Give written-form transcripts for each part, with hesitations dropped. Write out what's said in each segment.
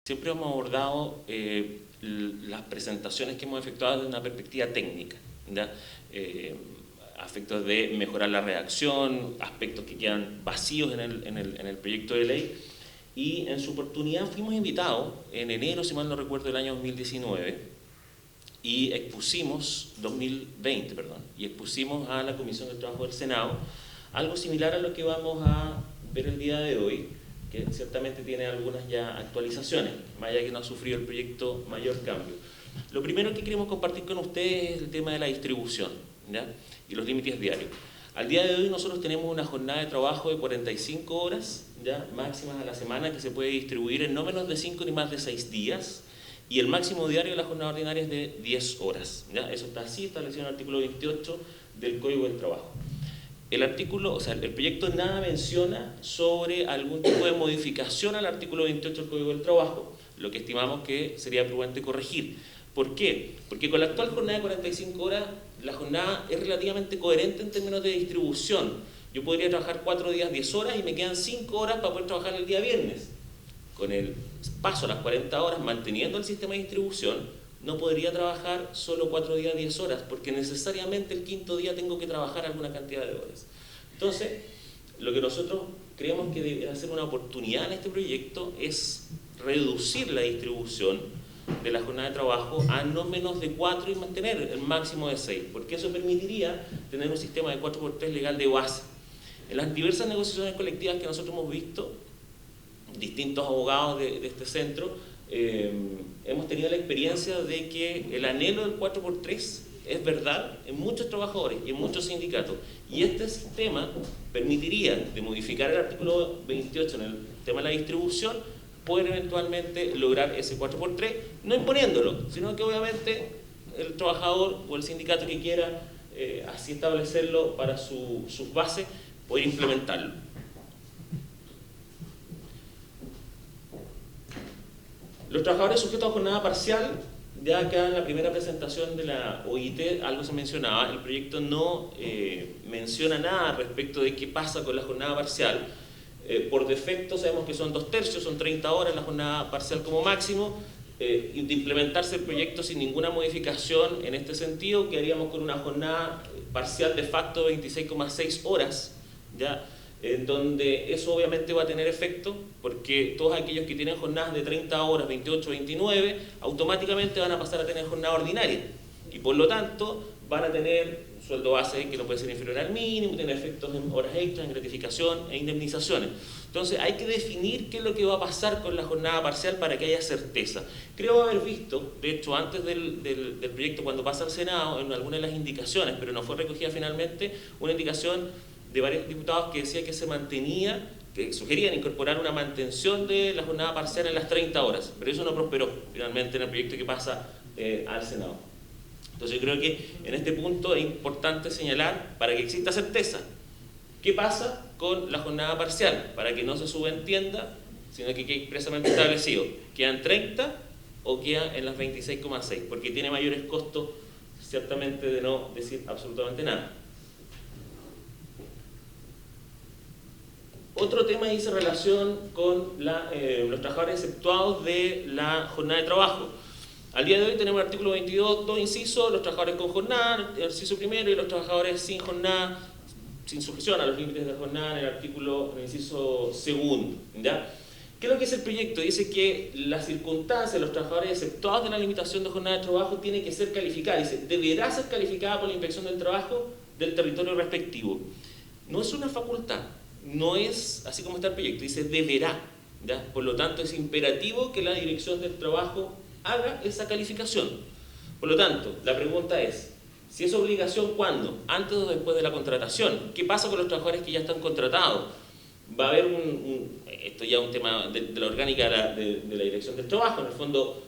Siempre hemos abordado las presentaciones que hemos efectuado desde una perspectiva técnica, ¿ya? Aspectos de mejorar la redacción, aspectos que quedan vacíos en el proyecto de ley, y en su oportunidad fuimos invitados en enero, si mal no recuerdo, del año 2019, y expusimos, 2020, perdón, y expusimos a la Comisión del Trabajo del Senado algo similar a lo que vamos a ver el día de hoy, que ciertamente tiene algunas ya actualizaciones, más allá que no ha sufrido el proyecto mayor cambio. Lo primero que queremos compartir con ustedes es el tema de la distribución, ¿ya? Y los límites diarios. Al día de hoy nosotros tenemos una jornada de trabajo de 45 horas, ¿ya? Máximas a la semana, que se puede distribuir en no menos de 5 ni más de 6 días, y el máximo diario de la jornada ordinaria es de 10 horas, ¿ya? Eso está así establecido en el artículo 28 del Código del Trabajo. El artículo, o sea, el proyecto nada menciona sobre algún tipo de modificación al artículo 28 del Código del Trabajo, lo que estimamos que sería prudente corregir. ¿Por qué? Porque con la actual jornada de 45 horas, la jornada es relativamente coherente en términos de distribución. Yo podría trabajar 4 días 10 horas y me quedan 5 horas para poder trabajar el día viernes. Con el paso a las 40 horas, manteniendo el sistema de distribución, no podría trabajar solo 4 días 10 horas, porque necesariamente el quinto día tengo que trabajar alguna cantidad de horas. Entonces, lo que nosotros creemos que debe ser una oportunidad en este proyecto es reducir la distribución de la jornada de trabajo a no menos de 4 y mantener el máximo de 6, porque eso permitiría tener un sistema de 4x3 legal de base. En las diversas negociaciones colectivas que nosotros hemos visto, distintos abogados de este centro, hemos tenido la experiencia de que el anhelo del 4x3 es verdad en muchos trabajadores y en muchos sindicatos, y este sistema permitiría, de modificar el artículo 28 en el tema de la distribución, poder eventualmente lograr ese 4x3, no imponiéndolo, sino que obviamente el trabajador o el sindicato que quiera así establecerlo para sus bases, poder implementarlo. Los trabajadores sujetos a jornada parcial, ya acá en la primera presentación de la OIT algo se mencionaba, el proyecto no menciona nada respecto de qué pasa con la jornada parcial. Por defecto sabemos que son 2/3, son 30 horas la jornada parcial como máximo, y de implementarse el proyecto sin ninguna modificación en este sentido, quedaríamos con una jornada parcial de facto de 26,6 horas, ¿ya? Donde eso obviamente va a tener efecto, porque todos aquellos que tienen jornadas de 30 horas, 28, 29, automáticamente van a pasar a tener jornada ordinaria, y por lo tanto van a tener un sueldo base que no puede ser inferior al mínimo, tener efectos en horas extras, en gratificación e indemnizaciones. Entonces hay que definir qué es lo que va a pasar con la jornada parcial para que haya certeza. Creo haber visto, de hecho antes del proyecto, cuando pasa al Senado, en algunas de las indicaciones, pero no fue recogida finalmente, una indicación de varios diputados que decía que se mantenía, que sugerían incorporar una mantención de la jornada parcial en las 30 horas, pero eso no prosperó finalmente en el proyecto que pasa al Senado. Entonces yo creo que en este punto es importante señalar, para que exista certeza, qué pasa con la jornada parcial, para que no se subentienda, sino que quede expresamente establecido, ¿quedan 30 o queda en las 26,6? Porque tiene mayores costos, ciertamente, de no decir absolutamente nada. Otro tema dice relación con los trabajadores exceptuados de la jornada de trabajo. Al día de hoy tenemos el artículo 22, dos incisos, los trabajadores con jornada, el inciso primero, y los trabajadores sin jornada, sin sujeción a los límites de jornada, en el inciso segundo, ¿ya? ¿Qué es lo que dice el proyecto? Dice que las circunstancias de los trabajadores exceptuados de la limitación de jornada de trabajo tiene que ser calificada, dice, deberá ser calificada por la Inspección del Trabajo del territorio respectivo. No es una facultad, no es así como está el proyecto, dice deberá, ¿ya? Por lo tanto es imperativo que la Dirección del Trabajo haga esa calificación. Por lo tanto, la pregunta es, si es obligación, ¿cuándo? ¿Antes o después de la contratación? ¿Qué pasa con los trabajadores que ya están contratados? Va a haber esto ya es un tema de la orgánica de la Dirección del Trabajo, en el fondo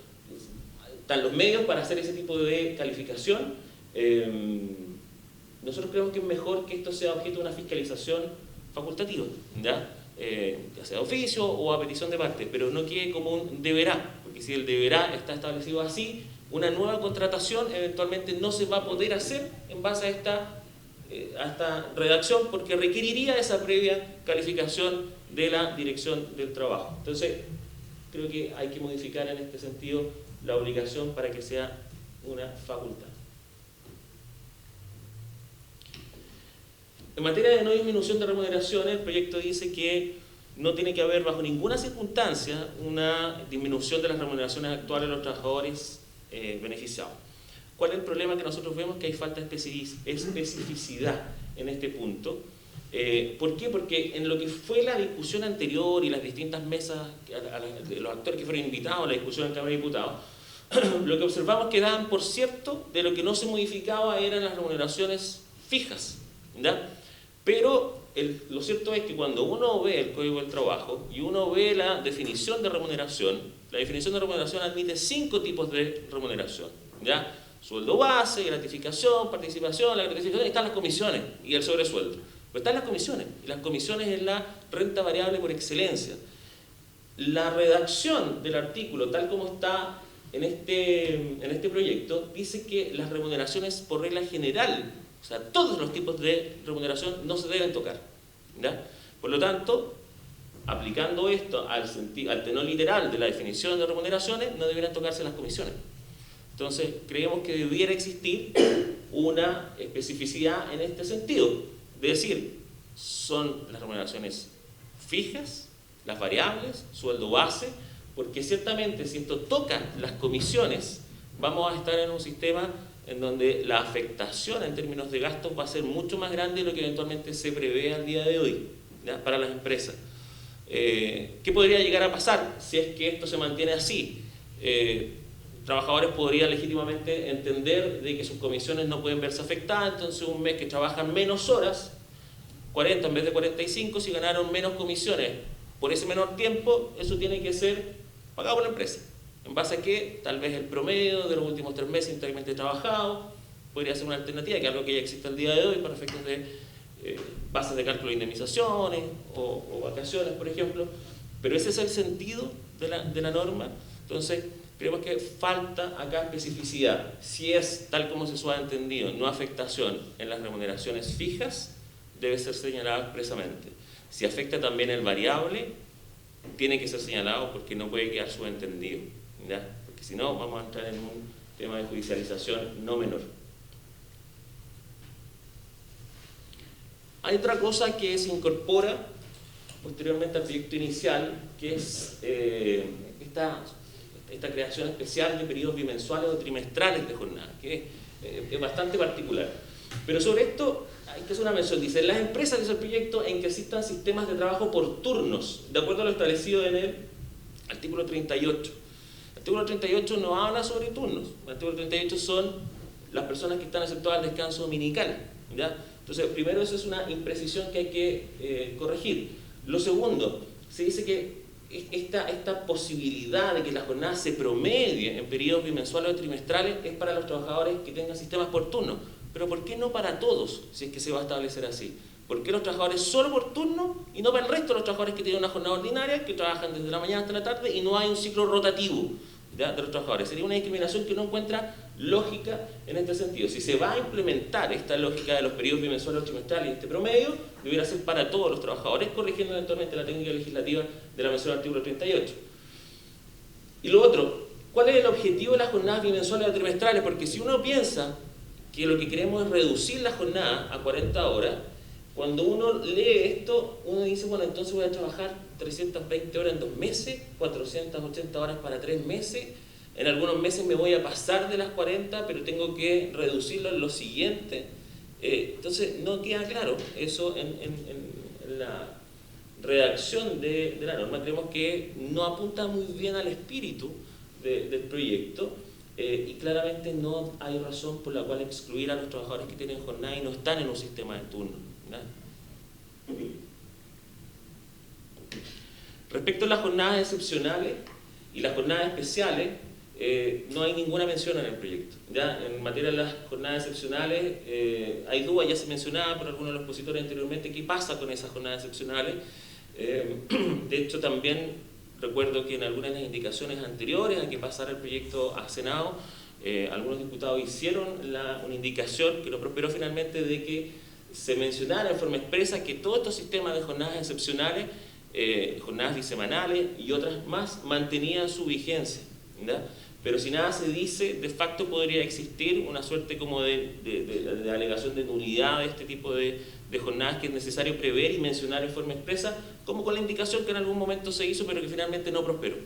están los medios para hacer ese tipo de calificación. Nosotros creemos que es mejor que esto sea objeto de una fiscalización facultativa, ¿ya? Ya sea de oficio o a petición de parte, pero no quede como un deberá, porque si el deberá está establecido así, una nueva contratación eventualmente no se va a poder hacer en base a esta redacción, porque requeriría esa previa calificación de la Dirección del Trabajo. Entonces, creo que hay que modificar en este sentido la obligación para que sea una facultad. En materia de no disminución de remuneraciones, el proyecto dice que no tiene que haber bajo ninguna circunstancia una disminución de las remuneraciones actuales de los trabajadores beneficiados. ¿Cuál es el problema que nosotros vemos? Que hay falta de especificidad en este punto. ¿Por qué? Porque en lo que fue la discusión anterior y las distintas mesas, de los actores que fueron invitados a la discusión en Cámara de Diputados, lo que observamos que daban por cierto de lo que no se modificaba eran las remuneraciones fijas, ¿ya? Pero lo cierto es que cuando uno ve el Código del Trabajo y uno ve la definición de remuneración, la definición de remuneración admite 5 tipos de remuneración, ¿ya? Sueldo base, gratificación, participación, la gratificación, y están las comisiones y el sobresueldo. Pero están las comisiones, y las comisiones es la renta variable por excelencia. La redacción del artículo, tal como está en este proyecto, dice que las remuneraciones por regla general, o sea, todos los tipos de remuneración no se deben tocar, ¿ya? Por lo tanto, aplicando esto al tenor literal de la definición de remuneraciones, no deberían tocarse las comisiones. Entonces, creemos que debiera existir una especificidad en este sentido. De decir, son las remuneraciones fijas, las variables, sueldo base, porque ciertamente si esto toca las comisiones, vamos a estar en un sistema en donde la afectación en términos de gastos va a ser mucho más grande de lo que eventualmente se prevé al día de hoy, ¿ya? Para las empresas. ¿Qué podría llegar a pasar si es que esto se mantiene así? Trabajadores podrían legítimamente entender de que sus comisiones no pueden verse afectadas, entonces un mes que trabajan menos horas, 40 en vez de 45, si ganaron menos comisiones por ese menor tiempo, eso tiene que ser pagado por la empresa. En base a que tal vez el promedio de los últimos 3 meses íntegramente trabajado podría ser una alternativa, que es algo que ya existe al día de hoy para efectos de bases de cálculo de indemnizaciones o vacaciones, por ejemplo. Pero ese es el sentido de la norma. Entonces, creemos que falta acá especificidad. Si es, tal como se ha entendido, no afectación en las remuneraciones fijas, debe ser señalado expresamente. Si afecta también el variable, tiene que ser señalado porque no puede quedar subentendido, ¿ya? Porque si no, vamos a entrar en un tema de judicialización no menor. Hay otra cosa que se incorpora posteriormente al proyecto inicial, que es esta creación especial de periodos bimensuales o trimestrales de jornada, que es bastante particular. Pero sobre esto hay que hacer una mención. Dice, las empresas, dice el proyecto, en que existan sistemas de trabajo por turnos, de acuerdo a lo establecido en el artículo 38. El artículo 38 no habla sobre turnos. El artículo 38 son las personas que están exceptuadas al descanso dominical, ¿ya? Entonces, primero, eso es una imprecisión que hay que corregir. Lo segundo, se dice que esta posibilidad de que la jornada se promedie en periodos bimensuales o trimestrales es para los trabajadores que tengan sistemas por turno. Pero ¿por qué no para todos, si es que se va a establecer así? ¿Por qué los trabajadores solo por turno y no para el resto de los trabajadores que tienen una jornada ordinaria, que trabajan desde la mañana hasta la tarde y no hay un ciclo rotativo, ¿ya?, de los trabajadores? Sería una discriminación que no encuentra lógica en este sentido. Si se va a implementar esta lógica de los periodos bimensuales o trimestrales y este promedio, debería ser para todos los trabajadores, corrigiendo eventualmente la técnica legislativa de la mención del artículo 38. Y lo otro, ¿cuál es el objetivo de las jornadas bimensuales o trimestrales? Porque si uno piensa que lo que queremos es reducir la jornada a 40 horas, cuando uno lee esto, uno dice, bueno, entonces voy a trabajar 320 horas en 2 meses, 480 horas para 3 meses, en algunos meses me voy a pasar de las 40, pero tengo que reducirlo en lo siguiente. Entonces, no queda claro eso en la redacción de la norma. Creemos que no apunta muy bien al espíritu del proyecto. Y claramente no hay razón por la cual excluir a los trabajadores que tienen jornada y no están en un sistema de turno, ¿no? Respecto a las jornadas excepcionales y las jornadas especiales, no hay ninguna mención en el proyecto, ¿ya? En materia de las jornadas excepcionales, hay dudas, ya se mencionaba por algunos de los expositores anteriormente, qué pasa con esas jornadas excepcionales. De hecho, también recuerdo que en algunas de las indicaciones anteriores a que pasara el proyecto a Senado, algunos diputados hicieron una indicación que lo prosperó finalmente de que se mencionara en forma expresa que todos estos sistemas de jornadas excepcionales jornadas bisemanales y otras más mantenían su vigencia, ¿ya? Pero si nada se dice, de facto podría existir una suerte como de alegación de nulidad de este tipo de jornadas que es necesario prever y mencionar en forma expresa, como con la indicación que en algún momento se hizo, pero que finalmente no prosperó.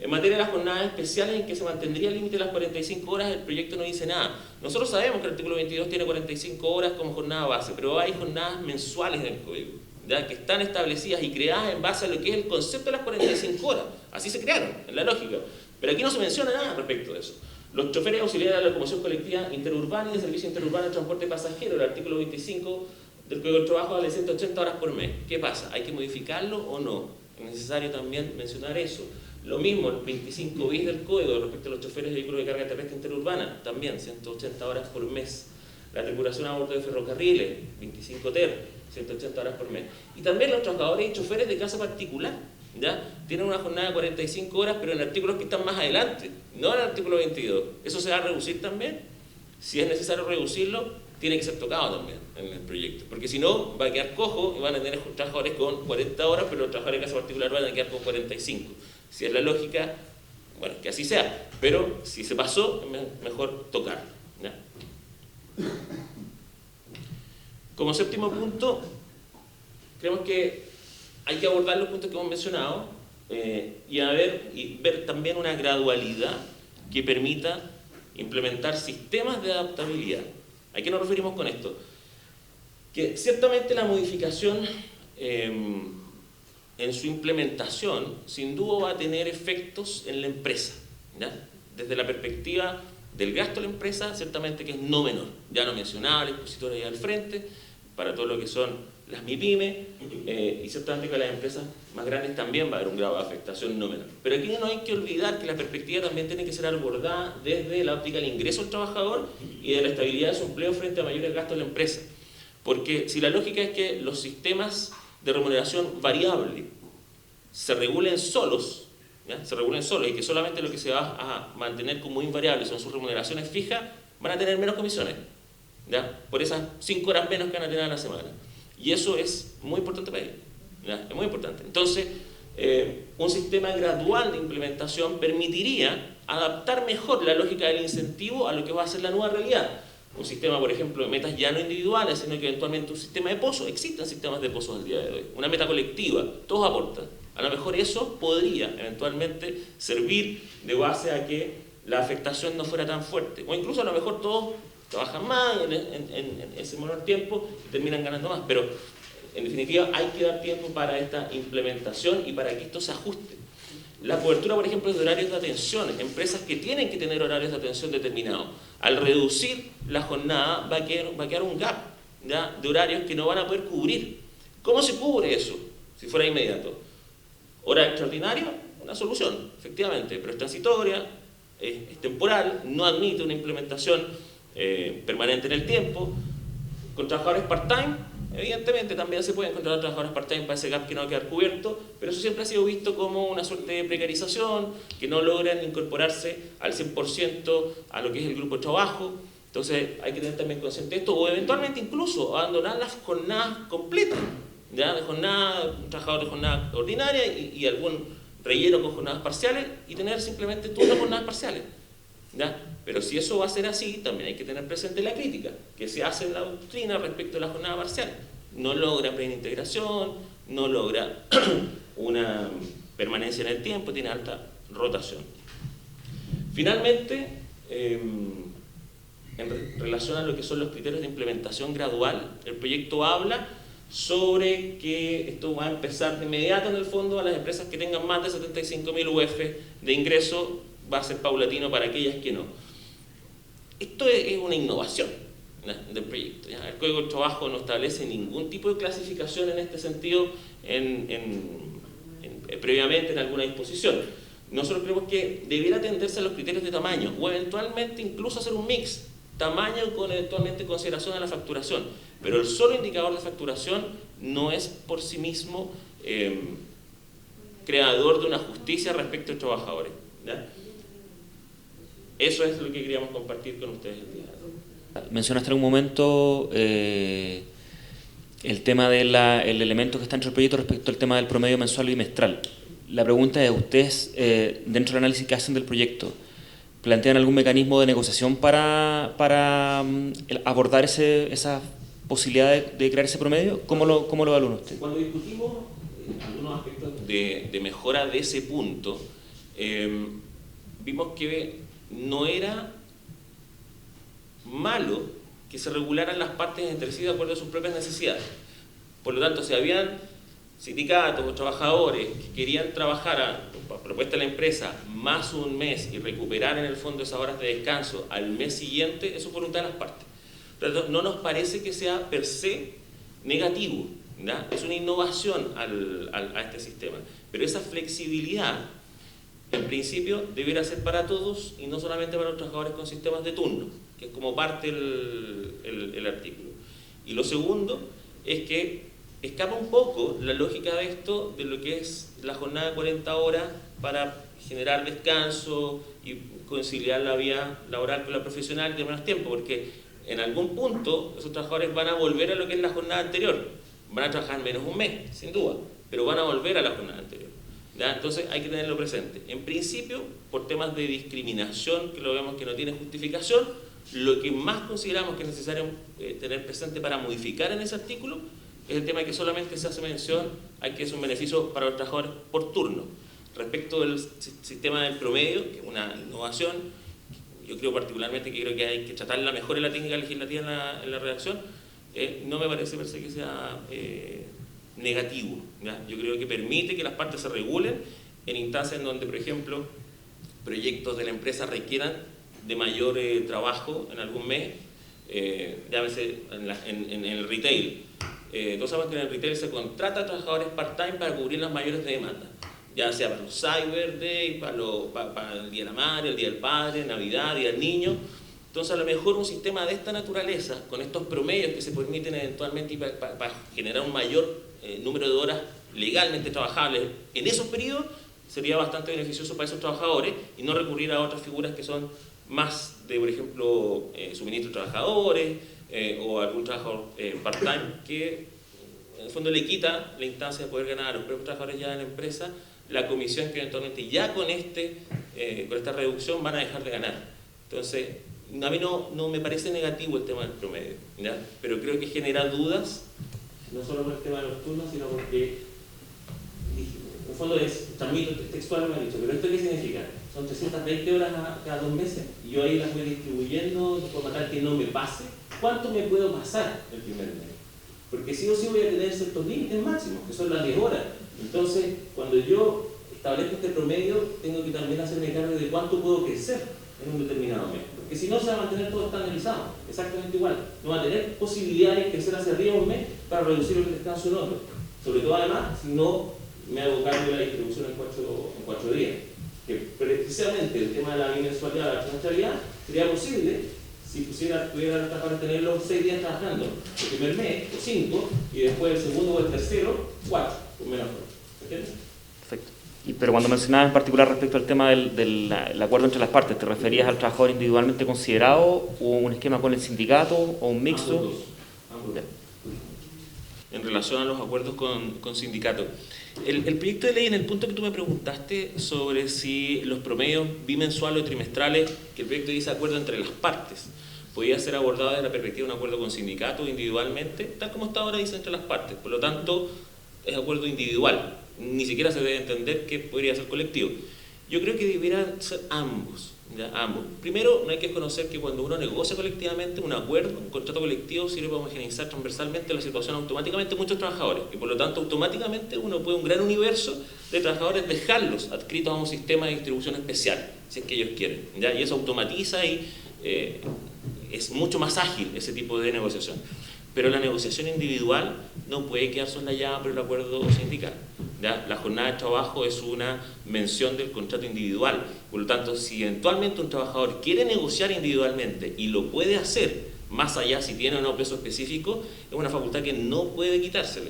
En materia de las jornadas especiales en que se mantendría el límite de las 45 horas, el proyecto no dice nada. Nosotros sabemos que el artículo 22 tiene 45 horas como jornada base, pero hay jornadas mensuales en el código, ¿ya? Que están establecidas y creadas en base a lo que es el concepto de las 45 horas. Así se crearon, en la lógica. Pero aquí no se menciona nada respecto de eso. Los choferes auxiliares de la locomoción colectiva interurbana y de servicio interurbano de transporte pasajero, el artículo 25 del Código del Trabajo vale 180 horas por mes. ¿Qué pasa? ¿Hay que modificarlo o no? Es necesario también mencionar eso. Lo mismo, el 25 bis del Código respecto a los choferes de vehículos de carga terrestre interurbana, también 180 horas por mes. La tripulación a bordo de ferrocarriles, 25 ter, 180 horas por mes. Y también los trabajadores y choferes de casa particular, ¿ya? Tienen una jornada de 45 horas, pero en artículos que están más adelante, no en el artículo 22. ¿Eso se va a reducir también? Si es necesario reducirlo, tiene que ser tocado también en el proyecto, porque si no, va a quedar cojo y van a tener trabajadores con 40 horas, pero los trabajadores de casa particular van a quedar con 45. Si es la lógica, bueno, que así sea, pero si se pasó, es mejor tocar, ¿ya? Como séptimo punto, creemos que hay que abordar los puntos que hemos mencionado y ver también una gradualidad que permita implementar sistemas de adaptabilidad. ¿A qué nos referimos con esto? Que ciertamente la modificación en su implementación sin duda va a tener efectos en la empresa, ¿ya? Desde la perspectiva del gasto de la empresa, ciertamente que es no menor. Ya lo mencionaba el expositor ahí al frente, para todo lo que son las MIPYME, y ciertamente que las empresas más grandes también va a haber un grado de afectación no menor. Pero aquí no hay que olvidar que la perspectiva también tiene que ser abordada desde la óptica del ingreso del trabajador y de la estabilidad de su empleo frente a mayores gastos de la empresa. Porque si la lógica es que los sistemas de remuneración variable se regulen solos, ¿ya? Se regulen solos y que solamente lo que se va a mantener como invariable son sus remuneraciones fijas, van a tener menos comisiones, ¿ya? Por esas 5 horas menos que van a tener a la semana. Y eso es muy importante para ellos, ¿ya? Es muy importante. Entonces, un sistema gradual de implementación permitiría adaptar mejor la lógica del incentivo a lo que va a ser la nueva realidad. Un sistema, por ejemplo, de metas ya no individuales, sino que eventualmente un sistema de pozos. Existen sistemas de pozos al día de hoy. Una meta colectiva, todos aportan. A lo mejor eso podría eventualmente servir de base a que la afectación no fuera tan fuerte. O incluso a lo mejor todos trabajan más en ese menor tiempo y terminan ganando más. Pero en definitiva hay que dar tiempo para esta implementación y para que esto se ajuste. La cobertura, por ejemplo, de horarios de atención, empresas que tienen que tener horarios de atención determinados. Al reducir la jornada va a quedar un gap, ¿ya? De horarios que no van a poder cubrir. ¿Cómo se cubre eso si fuera inmediato? Hora extraordinaria, una solución, efectivamente, pero es transitoria, es temporal, no admite una implementación permanente en el tiempo. Con trabajadores part-time, evidentemente también se pueden encontrar trabajadores part-time para ese gap que no va a quedar cubierto, pero eso siempre ha sido visto como una suerte de precarización, que no logran incorporarse al 100% a lo que es el grupo de trabajo. Entonces hay que tener también consciente de esto, o eventualmente incluso abandonar las jornadas completas, ¿ya? De jornada, un trabajador de jornada ordinaria y algún relleno con jornadas parciales, y tener simplemente todas las jornadas parciales, ¿ya? Pero si eso va a ser así, también hay que tener presente la crítica que se hace en la doctrina respecto a la jornada parcial. No logra plena integración, no logra una permanencia en el tiempo, tiene alta rotación. Finalmente, en relación a lo que son los criterios de implementación gradual, el proyecto habla sobre que esto va a empezar de inmediato en el fondo a las empresas que tengan más de 75.000 UF de ingreso, va a ser paulatino para aquellas que no. Esto es una innovación, ¿no?, del proyecto, ¿ya? El Código del Trabajo no establece ningún tipo de clasificación en este sentido previamente en alguna disposición. Nosotros creemos que debiera atenderse a los criterios de tamaño o eventualmente incluso hacer un mix, tamaño con eventualmente consideración a la facturación, pero el solo indicador de facturación no es por sí mismo creador de una justicia respecto a los trabajadores, ¿ya? Eso es lo que queríamos compartir con ustedes el día de hoy. Mencionaste en un momento el tema del elemento que está dentro del proyecto respecto al tema del promedio mensual y bimestral. La pregunta es, ¿ustedes, dentro del análisis que hacen del proyecto, plantean algún mecanismo de negociación para abordar esa posibilidad de crear ese promedio? ¿Cómo lo evalúan ustedes? Cuando discutimos algunos aspectos de mejora de ese punto, vimos que no era malo que se regularan las partes entre sí de acuerdo a sus propias necesidades. Por lo tanto, si habían sindicatos o trabajadores que querían trabajar a propuesta de la empresa más un mes y recuperar en el fondo esas horas de descanso al mes siguiente, eso es voluntad de las partes. Por lo tanto, no nos parece que sea per se negativo, ¿ya? Es una innovación a este sistema, pero esa flexibilidad en principio debiera ser para todos y no solamente para los trabajadores con sistemas de turno, que es como parte el artículo. Y lo segundo es que escapa un poco la lógica de esto de lo que es la jornada de 40 horas para generar descanso y conciliar la vida laboral con la profesional de menos tiempo, porque en algún punto esos trabajadores van a volver a lo que es la jornada anterior, van a trabajar menos un mes, sin duda, pero van a volver a la jornada anterior. ¿Ya? Entonces hay que tenerlo presente. En principio, por temas de discriminación, que lo vemos que no tiene justificación, lo que más consideramos que es necesario tener presente para modificar en ese artículo es el tema de que solamente se hace mención a que es un beneficio para los trabajadores por turno. Respecto del sistema del promedio, que es una innovación, yo creo particularmente que creo que hay que tratarla mejor en la técnica legislativa en la redacción, no me parece que sea negativo, ¿ya? Yo creo que permite que las partes se regulen en instancias en donde, por ejemplo, proyectos de la empresa requieran de mayor trabajo en algún mes, llámese en el retail. Todos sabemos que en el retail se contrata a trabajadores part-time para cubrir las mayores demandas, ya sea para los Cyber Day, para el Día de la Madre, el Día del Padre, Navidad, Día del Niño. Entonces, a lo mejor un sistema de esta naturaleza, con estos promedios que se permiten eventualmente para generar un mayor número de horas legalmente trabajables en esos periodos, sería bastante beneficioso para esos trabajadores y no recurrir a otras figuras que son más de, por ejemplo, suministro de trabajadores o algún trabajador part-time que en el fondo le quita la instancia de poder ganar a los propios trabajadores ya de la empresa la comisión que eventualmente ya con esta reducción van a dejar de ganar. Entonces, a mí no me parece negativo el tema del promedio, ¿ya? Pero creo que genera dudas, no solo por el tema de los turnos, sino porque, en el fondo transmito textual, me han dicho, pero ¿esto qué significa? Son 320 horas cada 2 meses, y yo ahí las voy distribuyendo de forma tal que no me pase. ¿Cuánto me puedo pasar el primer mes? Porque sí o sí voy a tener ciertos límites máximos, que son las 10 horas. Entonces, cuando yo establezco este promedio, tengo que también hacerme cargo de cuánto puedo crecer en un determinado mes. Porque si no, se va a mantener todo estandarizado, exactamente igual. No va a tener posibilidades de crecer hacia arriba un mes para reducir el descanso en otro. Sobre todo, además, si no me hago cargo de la distribución en 4 días. Que precisamente el tema de la bimensualidad, la trimestralidad, sería posible si pudiera trabajar, tener los 6 días trabajando el primer mes, o 5, y después el segundo o el tercero, 4, con menos horas. ¿Entiendes? Perfecto. Pero cuando mencionabas en particular respecto al tema del acuerdo entre las partes, ¿te referías al trabajador individualmente considerado o un esquema con el sindicato o un mixto? Ambos dos. En relación a los acuerdos con sindicatos. El proyecto de ley, en el punto que tú me preguntaste sobre si los promedios bimensuales o trimestrales, que el proyecto dice acuerdo entre las partes, podía ser abordado desde la perspectiva de un acuerdo con sindicatos individualmente, tal como está ahora dice entre las partes. Por lo tanto, es acuerdo individual. Ni siquiera se debe entender que podría ser colectivo. Yo creo que deberían ser ambos. ¿Ya? Ambos. Primero, no hay que conocer que cuando uno negocia colectivamente un acuerdo, un contrato colectivo sirve para homogeneizar transversalmente la situación automáticamente de muchos trabajadores y por lo tanto automáticamente uno puede un gran universo de trabajadores dejarlos adscritos a un sistema de distribución especial, si es que ellos quieren, ¿ya? Y eso automatiza y es mucho más ágil ese tipo de negociación. Pero la negociación individual no puede quedar soslayada por el acuerdo sindical. ¿Ya? La jornada de trabajo es una mención del contrato individual. Por lo tanto, si eventualmente un trabajador quiere negociar individualmente y lo puede hacer, más allá si tiene o no peso específico, es una facultad que no puede quitársele.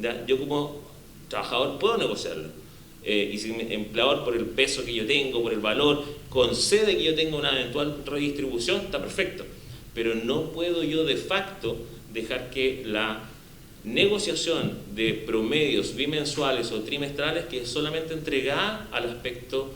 ¿Ya? Yo como trabajador puedo negociarlo. Y si mi empleador, por el peso que yo tengo, por el valor, concede que yo tenga una eventual redistribución, está perfecto. Pero no puedo yo de facto dejar que la negociación de promedios bimensuales o trimestrales que es solamente entregada al aspecto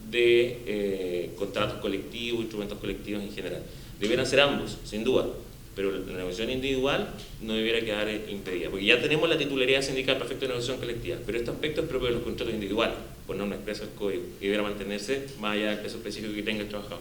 de contratos colectivos, instrumentos colectivos en general. Debieran ser ambos, sin duda, pero la negociación individual no debiera quedar impedida, porque ya tenemos la titularidad sindical para efecto de negociación colectiva, pero este aspecto es propio de los contratos individuales, por norma expresa del código, y debiera mantenerse más allá del peso específico que tenga el trabajador.